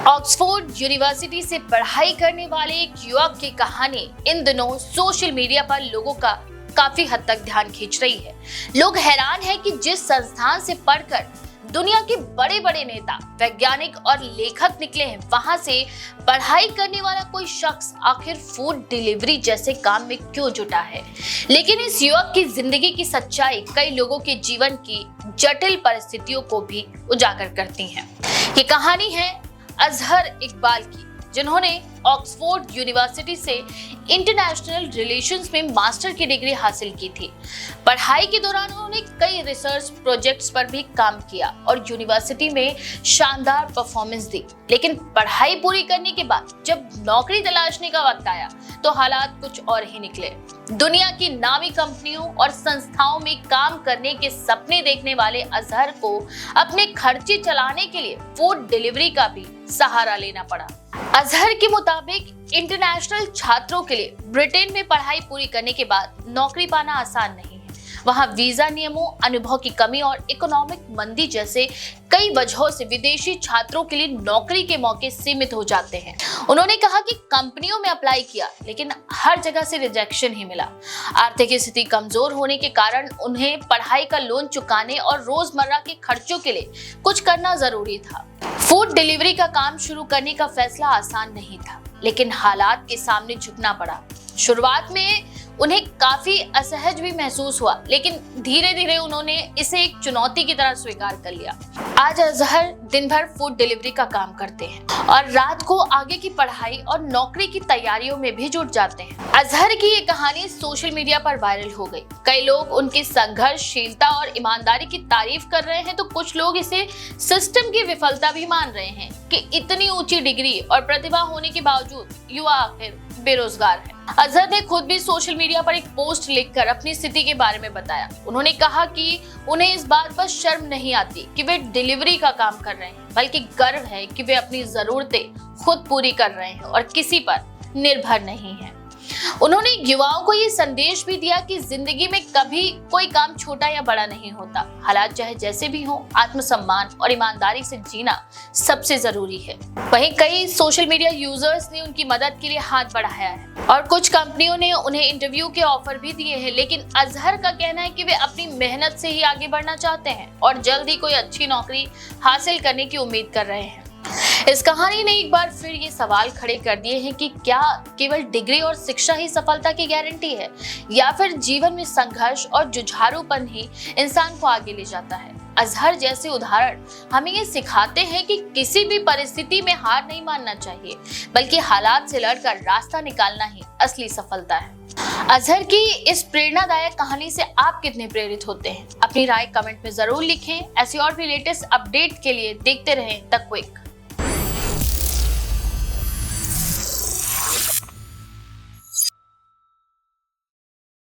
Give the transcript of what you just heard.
Oxford university से पढ़ाई करने वाले एक युवक की कहानी इन दिनों सोशल मीडिया पर लोगों का काफी हद तक ध्यान खींच रही है। लोग हैरान हैं कि जिस संस्थान से पढ़कर दुनिया के बड़े बड़े नेता, वैज्ञानिक और लेखक निकले हैं, वहां से पढ़ाई करने वाला कोई शख्स आखिर फूड डिलीवरी जैसे काम में क्यों जुटा है। लेकिन इस युवक की जिंदगी की सच्चाई कई लोगों के जीवन की जटिल परिस्थितियों को भी उजागर करती है। ये कहानी है अजहर इकबाल की, जिन्होंने ऑक्सफोर्ड यूनिवर्सिटी से इंटरनेशनल रिलेशंस में मास्टर की डिग्री हासिल की थी। पढ़ाई के दौरान उन्होंने कई रिसर्च प्रोजेक्ट्स पर भी काम किया और यूनिवर्सिटी में शानदार परफॉर्मेंस दी। लेकिन पढ़ाई पूरी करने के बाद जब नौकरी तलाशने का वक्त आया तो हालात कुछ और ही निकले। दुनिया की नामी कंपनियों और संस्थाओं में काम करने के सपने देखने वाले अजहर को अपने खर्चे चलाने के लिए फूड डिलीवरी का भी सहारा लेना पड़ा। अजहर के मुताबिक इंटरनेशनल छात्रों के लिए ब्रिटेन में पढ़ाई पूरी करने के बाद नौकरी पाना आसान नहीं है। वहां वीजा नियमों, अनुभव की कमी और इकोनॉमिक मंदी जैसे कई वजहों से विदेशी छात्रों के लिए नौकरी के मौके सीमित हो जाते हैं। उन्होंने कहा कि कंपनियों में अप्लाई किया लेकिन हर जगह से रिजेक्शन ही मिला। आर्थिक स्थिति कमजोर होने के कारण उन्हें पढ़ाई का लोन चुकाने और रोजमर्रा के खर्चों के लिए कुछ करना जरूरी था। फूड डिलीवरी का काम शुरू करने का फैसला आसान नहीं था, लेकिन हालात के सामने झुकना पड़ा। शुरुआत में उन्हें काफी असहज भी महसूस हुआ, लेकिन धीरे धीरे उन्होंने इसे एक चुनौती की तरह स्वीकार कर लिया। आज अजहर दिन भर फूड डिलीवरी का काम करते हैं और रात को आगे की पढ़ाई और नौकरी की तैयारियों में भी जुट जाते हैं। अजहर की ये कहानी सोशल मीडिया पर वायरल हो गई। कई लोग उनकी संघर्षशीलता और ईमानदारी की तारीफ कर रहे हैं तो कुछ लोग इसे सिस्टम की विफलता भी मान रहे हैं कि इतनी ऊंची डिग्री और प्रतिभा होने के बावजूद युवा आखिर बेरोजगार है। अजहर ने खुद भी सोशल मीडिया पर एक पोस्ट लिखकर अपनी स्थिति के बारे में बताया। उन्होंने कहा कि उन्हें इस बात पर शर्म नहीं आती कि वे डिलीवरी का काम कर रहे हैं, बल्कि गर्व है कि वे अपनी जरूरतें खुद पूरी कर रहे हैं और किसी पर निर्भर नहीं है। उन्होंने युवाओं को ये संदेश भी दिया कि जिंदगी में कभी कोई काम छोटा या बड़ा नहीं होता। हालात चाहे जैसे भी हो, आत्मसम्मान और ईमानदारी से जीना सबसे जरूरी है। वहीं कई सोशल मीडिया यूजर्स ने उनकी मदद के लिए हाथ बढ़ाया है और कुछ कंपनियों ने उन्हें इंटरव्यू के ऑफर भी दिए हैं। लेकिन अजहर का कहना है कि वे अपनी मेहनत से ही आगे बढ़ना चाहते हैं और जल्द ही कोई अच्छी नौकरी हासिल करने की उम्मीद कर रहे हैं। इस कहानी ने एक बार फिर ये सवाल खड़े कर दिए हैं कि क्या केवल डिग्री और शिक्षा ही सफलता की गारंटी है, या फिर जीवन में संघर्ष और जुझारूपन ही इंसान को आगे ले जाता है। अजहर जैसे उदाहरण हमें ये सिखाते हैं कि किसी भी परिस्थिति में हार नहीं मानना चाहिए, बल्कि हालात से लड़कर रास्ता निकालना ही असली सफलता है। अजहर की इस प्रेरणादायक कहानी से आप कितने प्रेरित होते हैं? अपनी राय कमेंट में जरूर लिखें। ऐसी और भी लेटेस्ट अपडेट के लिए देखते रहें द क्विक।